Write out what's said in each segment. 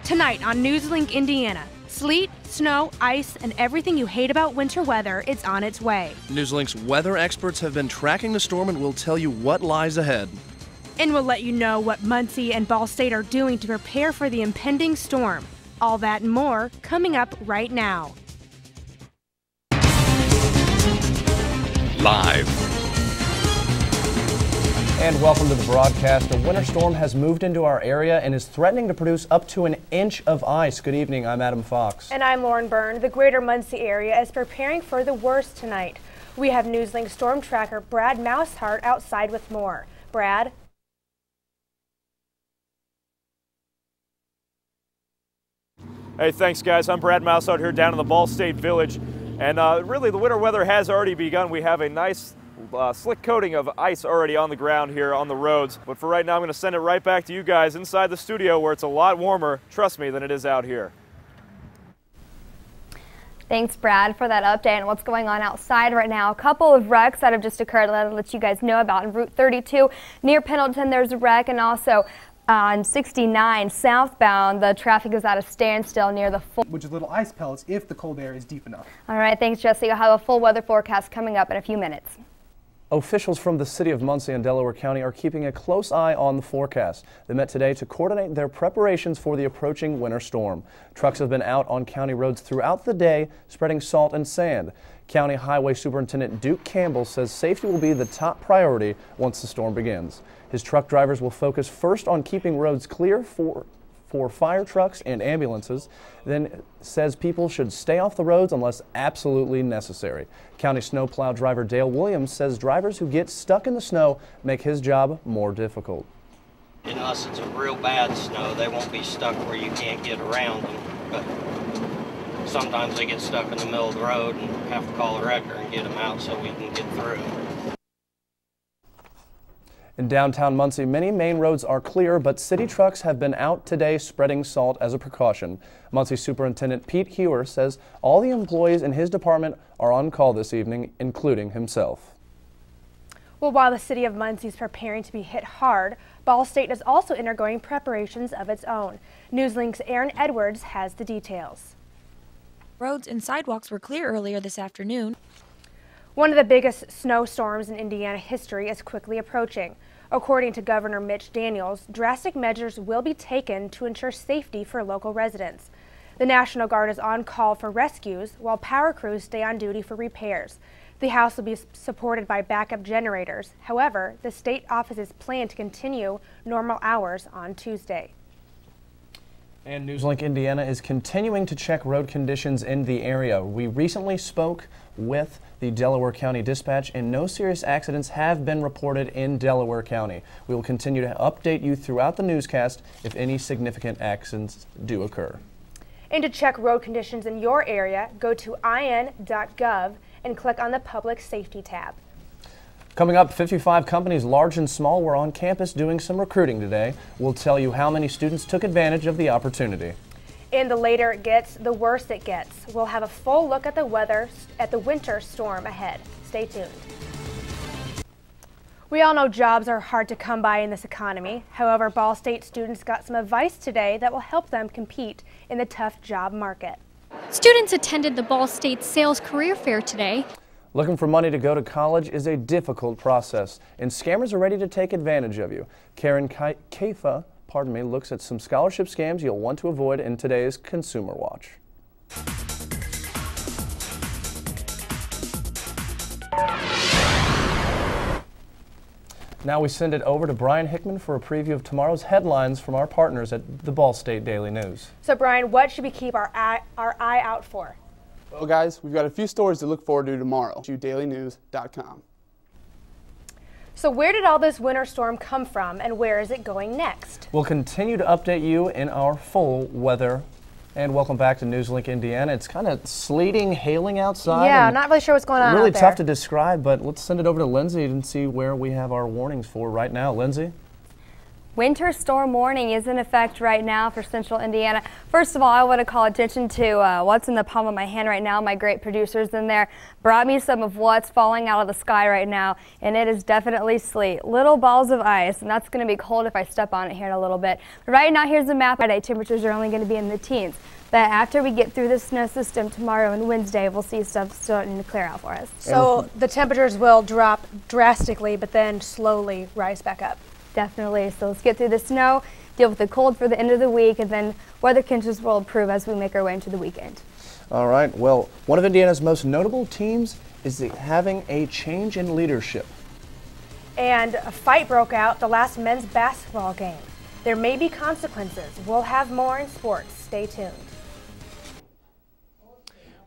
Tonight on Newslink Indiana, sleet, snow, ice, and everything you hate about winter weather is on its way. Newslink's weather experts have been tracking the storm and will tell you what lies ahead. And we'll let you know what Muncie and Ball State are doing to prepare for the impending storm. All that and more coming up right now. Live. And welcome to the broadcast. A winter storm has moved into our area and is threatening to produce up to an inch of ice. Good evening, I'm Adam Fox. And I'm Lauren Byrne. The greater Muncie area is preparing for the worst tonight. We have Newslink storm tracker Brad Mousehart outside with more. Brad? Hey, thanks guys. I'm Brad Mousehart here down in the Ball State Village. And really the winter weather has already begun. We have a nice slick coating of ice already on the ground here on the roads. But for right now, I'm going to send it right back to you guys inside the studio where it's a lot warmer, trust me, than it is out here. Thanks, Brad, for that update on what's going on outside right now. A couple of wrecks that have just occurred that I'll let you guys know about. On Route 32 near Pendleton, there's a wreck, and also on 69 southbound, the traffic is at a standstill near the which is little ice pellets if the cold air is deep enough. All right, thanks, Jesse. You'll have a full weather forecast coming up in a few minutes. Officials from the city of Muncie and Delaware County are keeping a close eye on the forecast. They met today to coordinate their preparations for the approaching winter storm. Trucks have been out on county roads throughout the day, spreading salt and sand. County Highway Superintendent Duke Campbell says safety will be the top priority once the storm begins. His truck drivers will focus first on keeping roads clear for fire trucks and ambulances, then says people should stay off the roads unless absolutely necessary. County snowplow driver Dale Williams says drivers who get stuck in the snow make his job more difficult. Unless it's a real bad snow, they won't be stuck where you can't get around them. But sometimes they get stuck in the middle of the road and have to call a wrecker and get them out so we can get through. In downtown Muncie, many main roads are clear, but city trucks have been out today spreading salt as a precaution. Muncie Superintendent Pete Hewer says all the employees in his department are on call this evening, including himself. Well, while the city of Muncie is preparing to be hit hard, Ball State is also undergoing preparations of its own. Newslink's Aaron Edwards has the details. Roads and sidewalks were clear earlier this afternoon. One of the biggest snowstorms in Indiana history is quickly approaching. According to Governor Mitch Daniels, drastic measures will be taken to ensure safety for local residents. The National Guard is on call for rescues while power crews stay on duty for repairs. The house will be supported by backup generators. However, the state offices plan to continue normal hours on Tuesday. And Newslink Indiana is continuing to check road conditions in the area. We recently spoke with the Delaware County Dispatch, and no serious accidents have been reported in Delaware County. We will continue to update you throughout the newscast if any significant accidents do occur. And to check road conditions in your area, go to in.gov and click on the Public Safety tab. Coming up, 55 companies, large and small, were on campus doing some recruiting today. We'll tell you how many students took advantage of the opportunity. And the later it gets, the worse it gets. We'll have a full look at the weather at the winter storm ahead. Stay tuned. We all know jobs are hard to come by in this economy. However, Ball State students got some advice today that will help them compete in the tough job market. Students attended the Ball State Sales Career Fair today. Looking for money to go to college is a difficult process, and scammers are ready to take advantage of you. Karen Kaifa, looks at some scholarship scams you'll want to avoid in today's Consumer Watch. Now we send it over to Brian Hickman for a preview of tomorrow's headlines from our partners at the Ball State Daily News. So Brian, what should we keep our eye out for? Well guys, we've got a few stories to look forward to tomorrow. DailyNews.com. So where did all this winter storm come from and where is it going next? We'll continue to update you in our full weather. And welcome back to Newslink Indiana. It's kind of sleeting, hailing outside. Yeah, not really sure what's going on really out there. Tough to describe, but let's send it over to Lindsay and see where we have our warnings for right now. Lindsay? Winter storm warning is in effect right now for central Indiana. First of all, I want to call attention to what's in the palm of my hand right now. My great producers in there brought me some of what's falling out of the sky right now, and it is definitely sleet. Little balls of ice, and that's going to be cold if I step on it here in a little bit. But right now, here's the map. Today, temperatures are only going to be in the teens. But after we get through the snow system tomorrow and Wednesday, we'll see stuff starting to clear out for us. So the temperatures will drop drastically, but then slowly rise back up. Definitely. So let's get through the snow, deal with the cold for the end of the week, and then weather conditions will improve as we make our way into the weekend. All right. Well, one of Indiana's most notable teams is having a change in leadership. And a fight broke out the last men's basketball game. There may be consequences. We'll have more in sports. Stay tuned.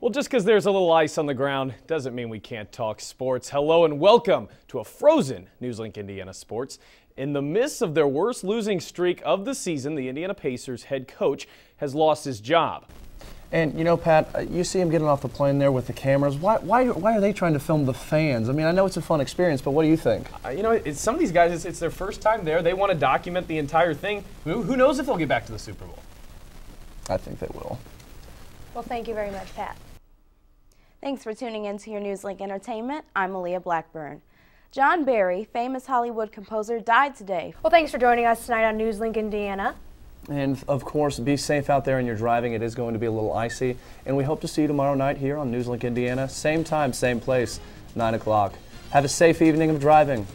Well, just because there's a little ice on the ground doesn't mean we can't talk sports. Hello and welcome to a frozen Newslink Indiana Sports. In the midst of their worst losing streak of the season, the Indiana Pacers head coach has lost his job. And, you know, Pat, you see him getting off the plane there with the cameras. Why are they trying to film the fans? I mean, I know it's a fun experience, but what do you think? You know, some of these guys, it's their first time there. They want to document the entire thing. Who knows if they'll get back to the Super Bowl? I think they will. Well, thank you very much, Pat. Thanks for tuning in to your Newslink Entertainment. I'm Aaliyah Blackburn. John Barry, famous Hollywood composer, died today. Well, thanks for joining us tonight on Newslink Indiana. And, of course, be safe out there in your driving. It is going to be a little icy. And we hope to see you tomorrow night here on Newslink Indiana. Same time, same place, 9 o'clock. Have a safe evening of driving.